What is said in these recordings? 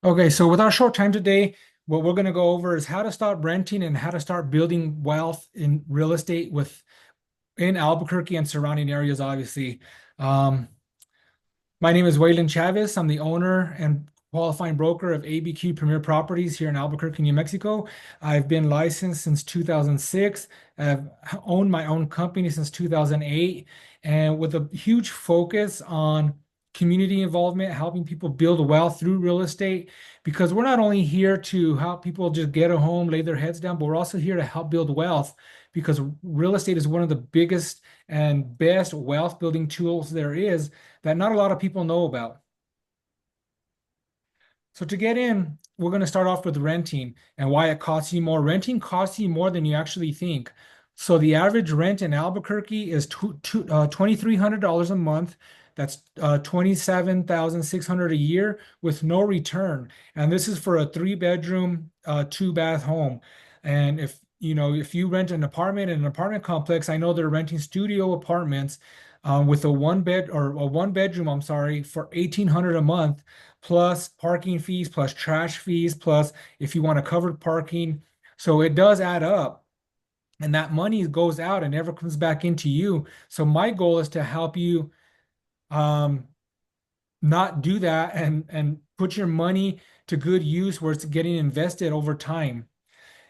Okay, so with our short time today, what we're going to go over is how to start renting and how to start building wealth in real estate in Albuquerque and surrounding areas, obviously. Um, my name is Waylon Chavez. I'm the owner and qualifying broker of ABQ Premiere Properties here in Albuquerque, New Mexico. I've been licensed since 2006. I've owned my own company since 2008, and with a huge focus on community involvement, helping people build wealth through real estate, because we're not only here to help people just get a home, lay their heads down, but we're also here to help build wealth because real estate is one of the biggest and best wealth building tools there is that not a lot of people know about. So to get in, we're going to start off with renting and why it costs you more. Renting costs you more than you actually think. So the average rent in Albuquerque is $2,300 a month. That's 27,600 a year with no return. And this is for a three-bedroom, two-bath home. And if you rent an apartment in an apartment complex, I know they're renting studio apartments with a one bedroom, I'm sorry, for 1,800 a month plus parking fees, plus trash fees, plus if you want a covered parking. So it does add up. And that money goes out and never comes back into you. So my goal is to help you um, not do that and put your money to good use where it's getting invested over time.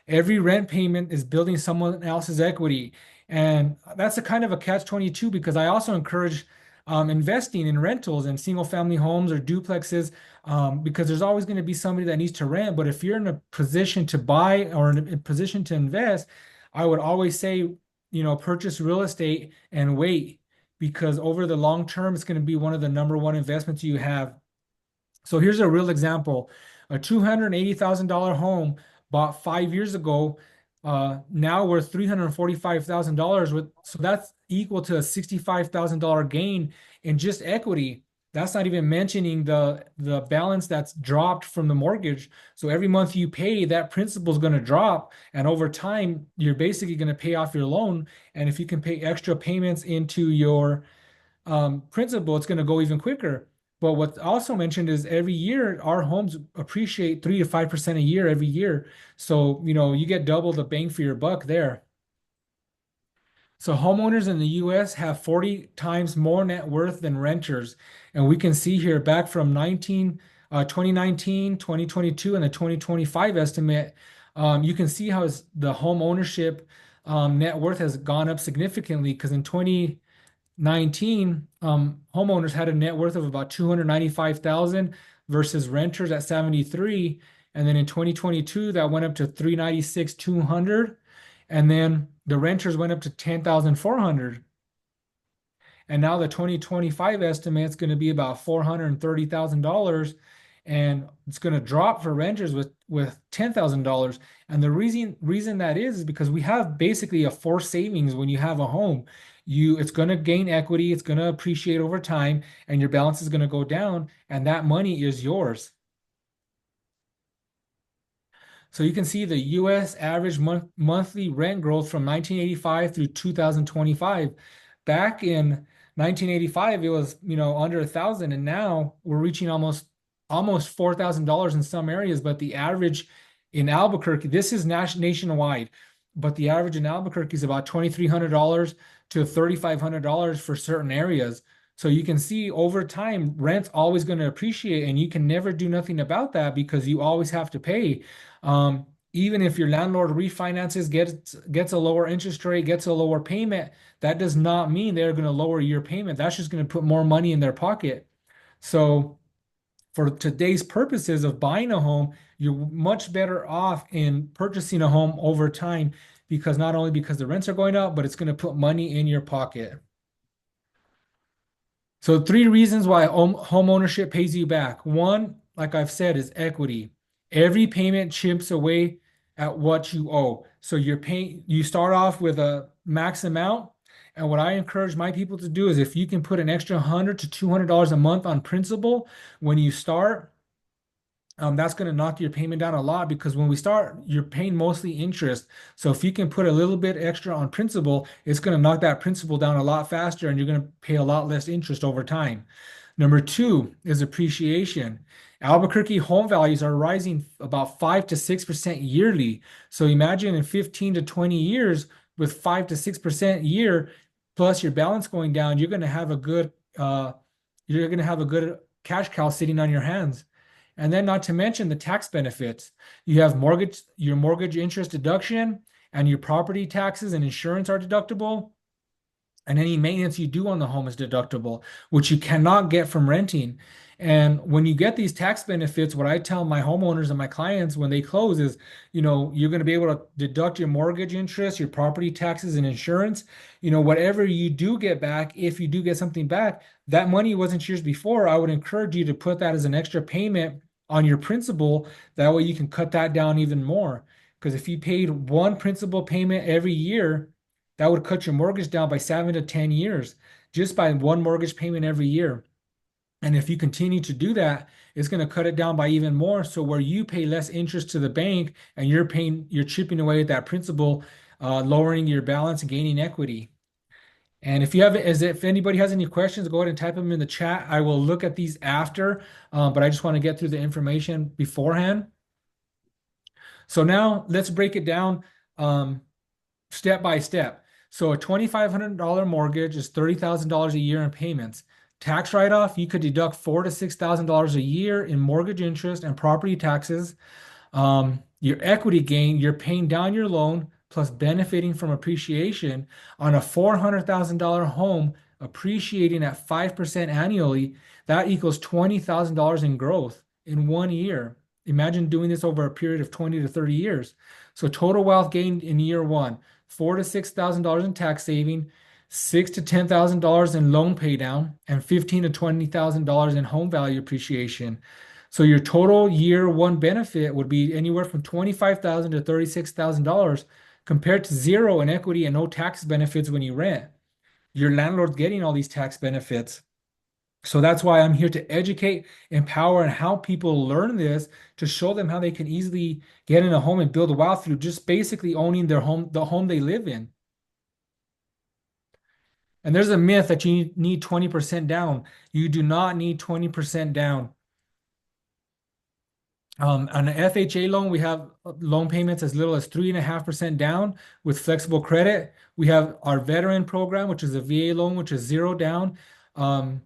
Every rent payment is building someone else's equity. And that's a kind of a catch-22 because I also encourage investing in rentals and single family homes or duplexes because there's always going to be somebody that needs to rent. But if you're in a position to buy or in a position to invest, I would always say, purchase real estate and wait because over the long term, it's going to be one of the number one investments you have. So here's a real example. A $280,000 home bought 5 years ago, now worth $345,000 so that's equal to a $65,000 gain in just equity. That's not even mentioning the balance that's dropped from the mortgage. So every month you pay, that principal is going to drop, and over time you're basically going to pay off your loan. And if you can pay extra payments into your principal, it's going to go even quicker. But what's also mentioned is every year our homes appreciate 3 to 5% a year every year. So, you get double the bang for your buck there. So homeowners in the US have 40 times more net worth than renters. And we can see here back from 2019, 2022, and the 2025 estimate, you can see how the home ownership net worth has gone up significantly because in 2019, homeowners had a net worth of about 295,000 versus renters at 73. And then in 2022, that went up to 396,200. And then the renters went up to 10,400. And now the 2025 estimate is going to be about $430,000. And it's going to drop for renters with $10,000. And the reason that is because we have basically a forced savings when you have a home. It's going to gain equity, it's going to appreciate over time, and your balance is going to go down, and that money is yours. So you can see the US average monthly rent growth from 1985 through 2025. Back in 1985, it was, under 1,000, and now we're reaching almost $4,000 in some areas, but the average in Albuquerque, this is nationwide, but the average in Albuquerque is about $2,300 to $3,500 for certain areas. So you can see over time, rent's always going to appreciate, and you can never do nothing about that because you always have to pay. Even if your landlord refinances, gets a lower interest rate, gets a lower payment, that does not mean they're going to lower your payment. That's just going to put more money in their pocket. So for today's purposes of buying a home, you're much better off in purchasing a home over time because not only because the rents are going up, but it's going to put money in your pocket. So 3 reasons why home ownership pays you back. One, like I've said, is equity. Every payment chips away at what you owe. So you start off with a max amount. And what I encourage my people to do is if you can put an extra $100 to $200 a month on principal when you start, that's going to knock your payment down a lot because when we start, you're paying mostly interest. So if you can put a little bit extra on principal, it's going to knock that principal down a lot faster and you're going to pay a lot less interest over time. Number two is appreciation. Albuquerque home values are rising about 5 to 6% yearly. So imagine in 15 to 20 years with 5 to 6% year plus your balance going down, you're going to have a good cash cow sitting on your hands. And then not to mention the tax benefits. You have your mortgage interest deduction and your property taxes and insurance are deductible, and any maintenance you do on the home is deductible, which you cannot get from renting. And when you get these tax benefits, what I tell my homeowners and my clients when they close is, you're going to be able to deduct your mortgage interest, your property taxes, and insurance. Whatever you do get back, if you do get something back, that money wasn't yours before. I would encourage you to put that as an extra payment on your principal. That way you can cut that down even more. Because if you paid one principal payment every year, that would cut your mortgage down by 7 to 10 years just by one mortgage payment every year. And if you continue to do that, it's going to cut it down by even more. So where you pay less interest to the bank and you're chipping away at that principal, lowering your balance and gaining equity. And if anybody has any questions, go ahead and type them in the chat. I will look at these after, but I just want to get through the information beforehand. So now let's break it down step by step. So a $2,500 mortgage is $30,000 a year in payments. Tax write-off, you could deduct $4,000 to $6,000 a year in mortgage interest and property taxes. Your equity gain, you're paying down your loan plus benefiting from appreciation on a $400,000 home appreciating at 5% annually. That equals $20,000 in growth in 1 year. Imagine doing this over a period of 20 to 30 years. So total wealth gained in year one, $4,000 to $6,000 in tax saving, $6,000 to $10,000 in loan pay down, and $15,000 to $20,000 in home value appreciation. So your total year one benefit would be anywhere from $25,000 to $36,000 compared to zero in equity and no tax benefits when you rent. Your landlord's getting all these tax benefits. So that's why I'm here to educate, empower, and help people learn this to show them how they can easily get in a home and build wealth through just basically owning their home, the home they live in. And there's a myth that you need 20% down. You do not need 20% down. On an FHA loan, we have loan payments as little as 3.5% down with flexible credit. We have our veteran program, which is a VA loan, which is zero down. And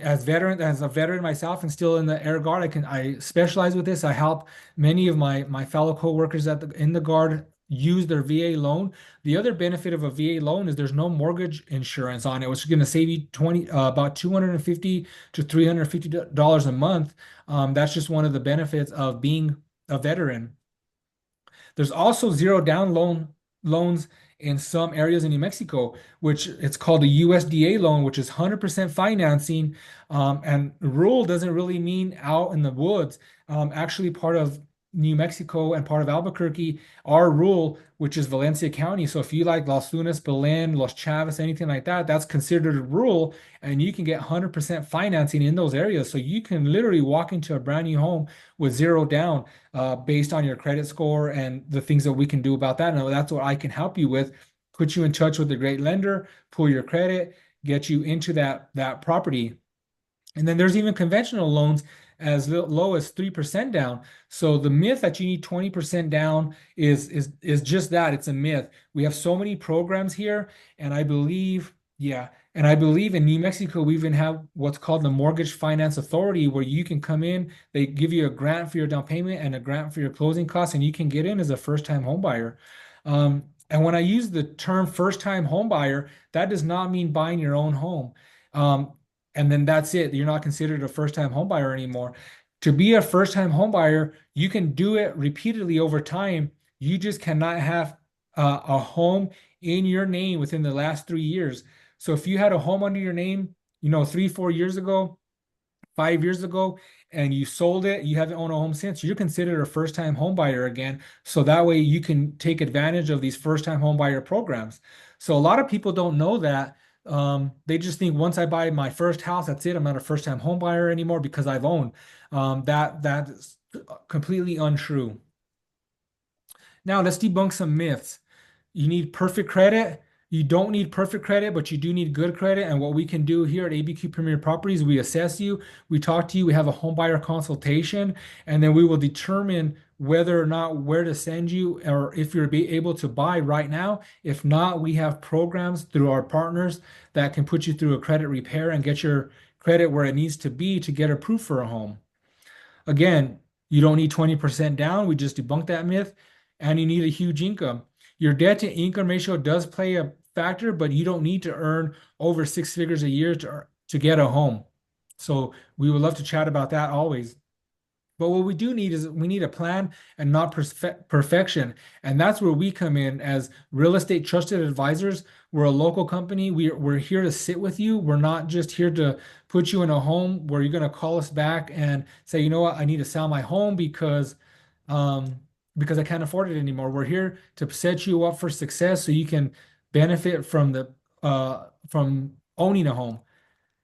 as a veteran myself and still in the Air Guard, I specialize with this. I help many of my fellow coworkers in the Guard use their VA loan. The other benefit of a VA loan is there's no mortgage insurance on it, which is going to save you about $250 to $350 a month. That's just one of the benefits of being a veteran. There's also zero down loans in some areas in New Mexico, which it's called a USDA loan, which is 100% financing. And rural doesn't really mean out in the woods. Actually, part of New Mexico and part of Albuquerque are rural, which is Valencia County. So if you like Los Lunas, Belen, Los Chavez, anything like that, that's considered rural, and you can get 100% financing in those areas. So you can literally walk into a brand new home with zero down, based on your credit score and the things that we can do about that. And that's what I can help you with. Put you in touch with a great lender, pull your credit, get you into that property. And then there's even conventional loans as low as 3% down. So the myth that you need 20% down is just that. It's a myth. We have so many programs here, and I believe in New Mexico, we even have what's called the Mortgage Finance Authority, where you can come in, they give you a grant for your down payment and a grant for your closing costs, and you can get in as a first-time home buyer. And when I use the term first-time home buyer, that does not mean buying your own home. And then that's it. You're not considered a first-time home buyer anymore. To be a first-time home buyer, you can do it repeatedly over time. You just cannot have a home in your name within the last 3 years. So if you had a home under your name, 3, 4 years ago, 5 years ago, and you sold it, you haven't owned a home since, you're considered a first-time home buyer again. So that way you can take advantage of these first-time home buyer programs. So a lot of people don't know that. They just think once I buy my first house, that's it. I'm not a first-time home buyer anymore because I've owned. That is completely untrue. Now let's debunk some myths. You need perfect credit. You don't need perfect credit, but you do need good credit. And what we can do here at ABQ Premier Properties, we assess you, we talk to you, we have a home buyer consultation, and then we will determine whether or not where to send you or if you're be able to buy right now. If not, we have programs through our partners that can put you through a credit repair and get your credit where it needs to be to get approved for a home. Again, you don't need 20% down. We just debunked that myth. And you need a huge income. Your debt to income ratio does play a factor, but you don't need to earn over 6 figures a year to get a home. So we would love to chat about that always. But what we do need is we need a plan and not perfection. And that's where we come in as real estate trusted advisors. We're a local company. We're here to sit with you. We're not just here to put you in a home where you're going to call us back and say, you know what, I need to sell my home um, because I can't afford it anymore. We're here to set you up for success so you can benefit from from owning a home.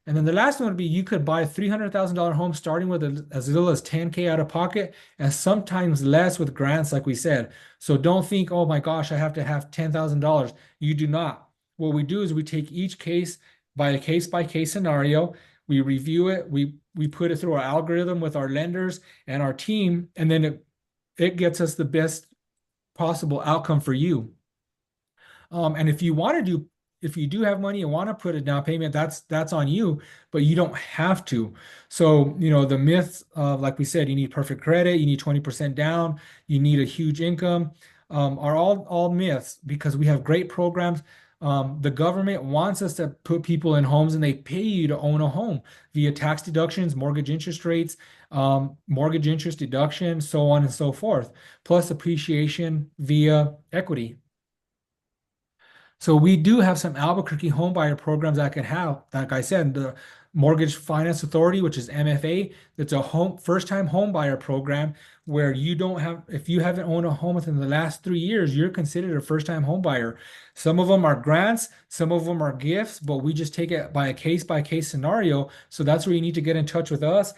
And then the last one would be you could buy a $300,000 home starting with as little as 10K out of pocket and sometimes less with grants, like we said. So don't think, oh my gosh, I have to have $10,000. You do not. What we do is we take each case by case scenario, we review it, we put it through our algorithm with our lenders and our team, and then it gets us the best possible outcome for you. And if you do have money and want to put a down payment, that's on you, but you don't have to. So, the myths of, like we said, you need perfect credit, you need 20% down, you need a huge income, are all myths because we have great programs. The government wants us to put people in homes and they pay you to own a home via tax deductions, mortgage interest rates, mortgage interest deduction, so on and so forth, plus appreciation via equity. So we do have some Albuquerque homebuyer programs that can have, like I said, the Mortgage Finance Authority, which is MFA. It's a first-time homebuyer program where you don't have, if you haven't owned a home within the last 3 years, you're considered a first-time homebuyer. Some of them are grants, some of them are gifts, but we just take it by a case-by-case scenario. So that's where you need to get in touch with us.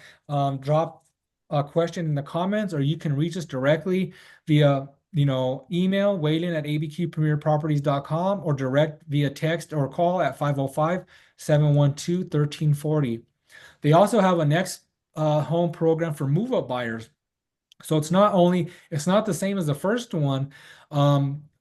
Drop a question in the comments, or you can reach us directly via email Waylon at abqpremierproperties.com or direct via text or call at 505-712-1340. They also have a next home program for move-up buyers. So it's not the same as the first one,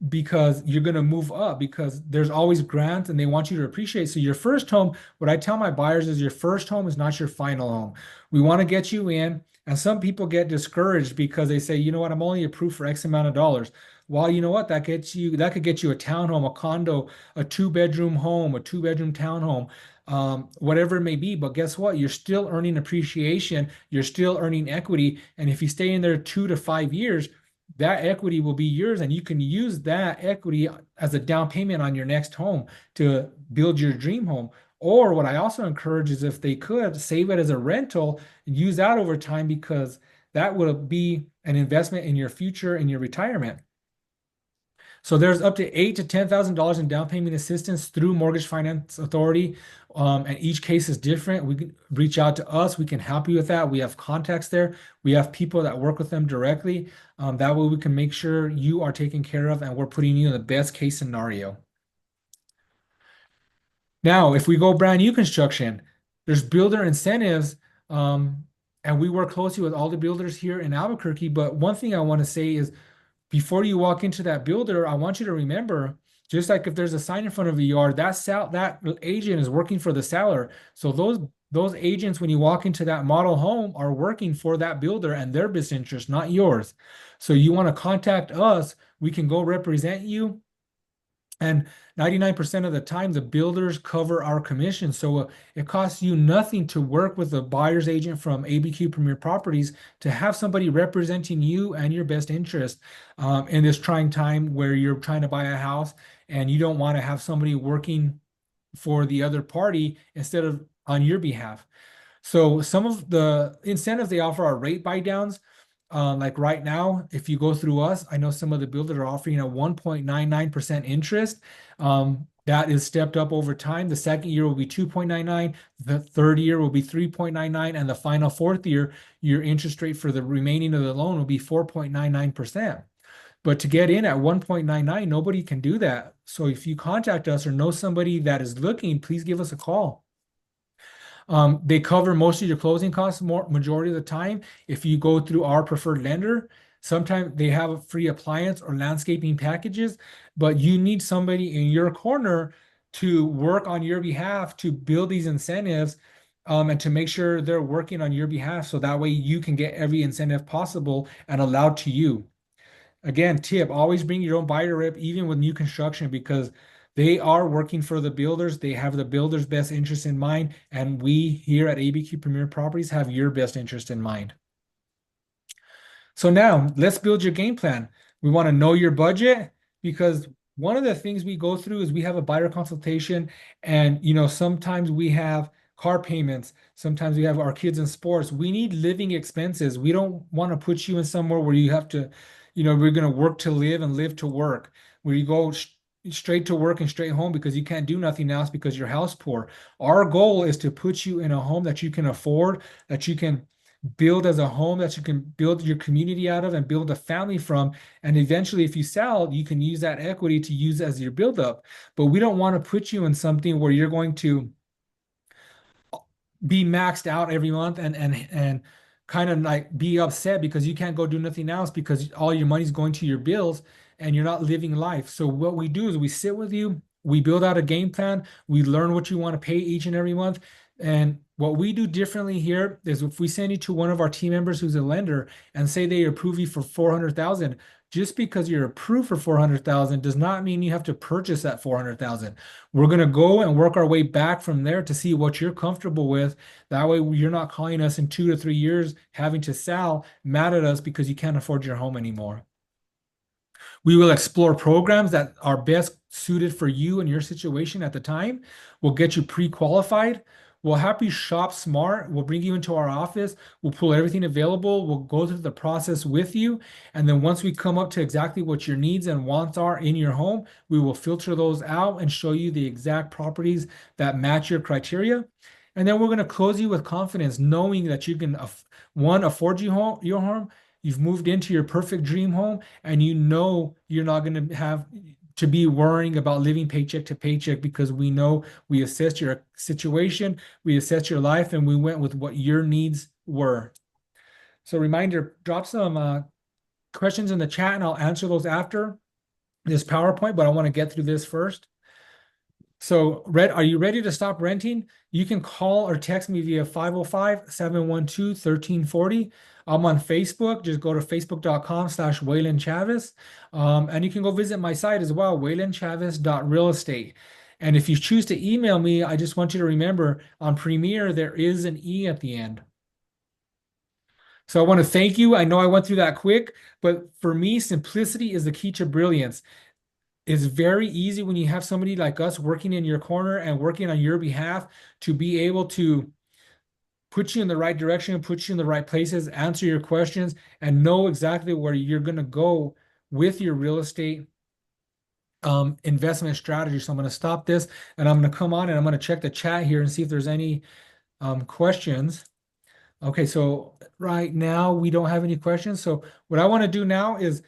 because you're going to move up because there's always grants and they want you to appreciate. So your first home, what I tell my buyers is your first home is not your final home. We want to get you in. And some people get discouraged because they say, you know what, I'm only approved for X amount of dollars. Well, you know what, that could get you a townhome, a condo, a 2-bedroom home, a 2-bedroom townhome, whatever it may be. But guess what? You're still earning appreciation. You're still earning equity. And if you stay in there 2 to 5 years, that equity will be yours. And you can use that equity as a down payment on your next home to build your dream home. Or what I also encourage is if they could save it as a rental and use that over time because that will be an investment in your future in your retirement. So there's up to $8,000 to $10,000 in down payment assistance through Mortgage Finance Authority. And each case is different. We can reach out to us. We can help you with that. We have contacts there. We have people that work with them directly. That way we can make sure you are taken care of and we're putting you in the best case scenario. Now, if we go brand new construction, there's builder incentives, and we work closely with all the builders here in Albuquerque. But one thing I want to say is before you walk into that builder, I want you to remember, just like if there's a sign in front of your yard, that agent is working for the seller. So those agents, when you walk into that model home, are working for that builder and their best interest, not yours. So you want to contact us. We can go represent you. And 99% of the time, the builders cover our commission. So it costs you nothing to work with a buyer's agent from ABQ Premier Properties to have somebody representing you and your best interest in this trying time where you're trying to buy a house and you don't want to have somebody working for the other party instead of on your behalf. So some of the incentives they offer are rate buy downs. Like right now, if you go through us, I know some of the builders are offering a 1.99% interest. That is stepped up over time. The second year will be 2.99, the third year will be 3.99, and the final fourth year, your interest rate for the remaining of the loan will be 4.99%. But to get in at 1.99, nobody can do that. So if you contact us or know somebody that is looking, please give us a call. They cover most of your closing costs majority of the time. If you go through our preferred lender, sometimes they have a free appliance or landscaping packages, but you need somebody in your corner to work on your behalf to build these incentives, and to make sure they're working on your behalf so that way you can get every incentive possible and allowed to you. Again, tip, always bring your own buyer rep, even with new construction, because they are working for the builders. They have the builder's best interest in mind. And we here at ABQ Premier Properties have your best interest in mind. So now let's build your game plan. We want to know your budget, because one of the things we go through is we have a buyer consultation, and sometimes we have car payments, sometimes we have our kids in sports. We need living expenses. We don't want to put you in somewhere where you have to, we're going to work to live and live to work, where you go straight to work and straight home because you can't do nothing else because you're house poor. Our goal is to put you in a home that you can afford, that you can build as a home, that you can build your community out of and build a family from. And eventually, if you sell, you can use that equity to use as your buildup. But we don't want to put you in something where you're going to be maxed out every month and kind of like be upset because you can't go do nothing else because all your money's going to your bills and you're not living life. So what we do is we sit with you, we build out a game plan, we learn what you want to pay each and every month. And what we do differently here is if we send you to one of our team members who's a lender and say they approve you for 400,000, just because you're approved for 400,000 does not mean you have to purchase that 400,000. We're going to go and work our way back from there to see what you're comfortable with. That way you're not calling us in 2 to 3 years having to sell, mad at us because you can't afford your home anymore. We will explore programs that are best suited for you and your situation at the time. We'll get you pre-qualified. We'll help you shop smart. We'll bring you into our office. We'll pull everything available. We'll go through the process with you. And then once we come up to exactly what your needs and wants are in your home, we will filter those out and show you the exact properties that match your criteria. And then we're going to close you with confidence, knowing that you can, one, afford your home. You've moved into your perfect dream home, and you're not going to have to be worrying about living paycheck to paycheck, because we know we assessed your situation, we assessed your life, and we went with what your needs were. So reminder, drop some questions in the chat and I'll answer those after this PowerPoint, but I want to get through this first. So, are you ready to stop renting? You can call or text me via 505-712-1340. I'm on Facebook. Just go to facebook.com/Waylon Chavez. And you can go visit my site as well, waylonchavez.realestate. And if you choose to email me, I just want you to remember on Premiere, there is an E at the end. So I want to thank you. I know I went through that quick, but for me, simplicity is the key to brilliance. It's very easy when you have somebody like us working in your corner and working on your behalf to be able to put you in the right direction, put you in the right places, answer your questions, and know exactly where you're going to go with your real estate investment strategy. So I'm going to stop this and I'm going to come on and I'm going to check the chat here and see if there's any questions. Okay, so right now we don't have any questions. So what I want to do now is,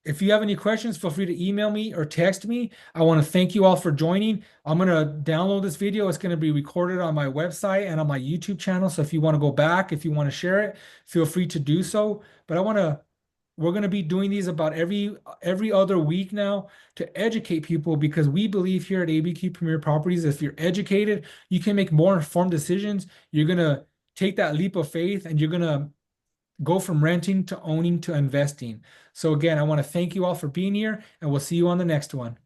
if you have any questions, feel free to email me or text me. I want to thank you all for joining. I'm going to download this video. It's going to be recorded on my website and on my YouTube channel. So if you want to go back, if you want to share it, feel free to do so. But we're going to be doing these about every other week now to educate people, because we believe here at ABQ Premier Properties, if you're educated, you can make more informed decisions. You're going to take that leap of faith and you're going to go from renting to owning to investing. So again, I want to thank you all for being here, and we'll see you on the next one.